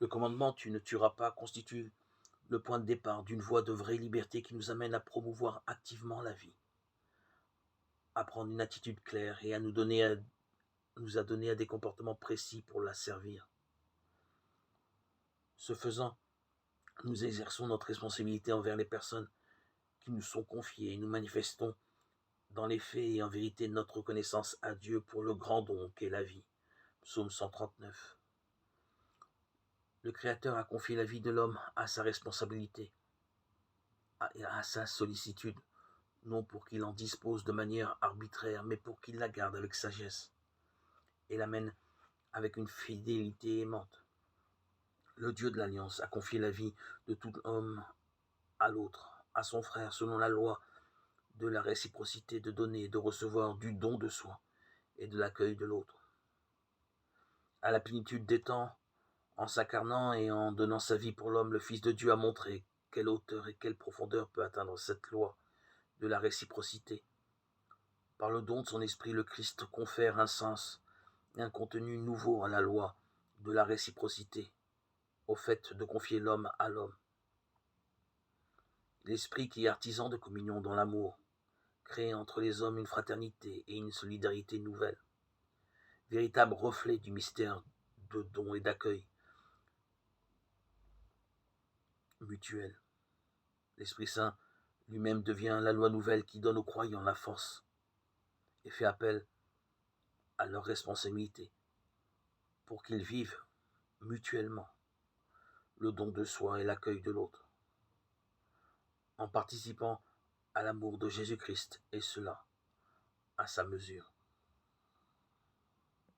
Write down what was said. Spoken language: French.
Le commandement « Tu ne tueras pas » constitue le point de départ d'une voie de vraie liberté qui nous amène à promouvoir activement la vie, à prendre une attitude claire et à nous adonner à des comportements précis pour la servir. Ce faisant, nous exerçons notre responsabilité envers les personnes qui nous sont confiées et nous manifestons dans les faits et en vérité notre reconnaissance à Dieu pour le grand don qu'est la vie. Psaume 139. Le Créateur a confié la vie de l'homme à sa responsabilité et à sa sollicitude, non pour qu'il en dispose de manière arbitraire, mais pour qu'il la garde avec sagesse et l'amène avec une fidélité aimante. Le Dieu de l'Alliance a confié la vie de tout homme à l'autre, à son frère, selon la loi de la réciprocité, de donner et de recevoir, du don de soi et de l'accueil de l'autre. À la plénitude des temps, en s'incarnant et en donnant sa vie pour l'homme, le Fils de Dieu a montré quelle hauteur et quelle profondeur peut atteindre cette loi de la réciprocité. Par le don de son esprit, le Christ confère un sens et un contenu nouveau à la loi de la réciprocité, au fait de confier l'homme à l'homme. L'esprit qui est artisan de communion dans l'amour crée entre les hommes une fraternité et une solidarité nouvelle, véritable reflet du mystère de don et d'accueil mutuel. L'Esprit Saint lui-même devient la loi nouvelle qui donne aux croyants la force et fait appel à leur responsabilité pour qu'ils vivent mutuellement le don de soi et l'accueil de l'autre, en participant à l'amour de Jésus-Christ, et cela à sa mesure.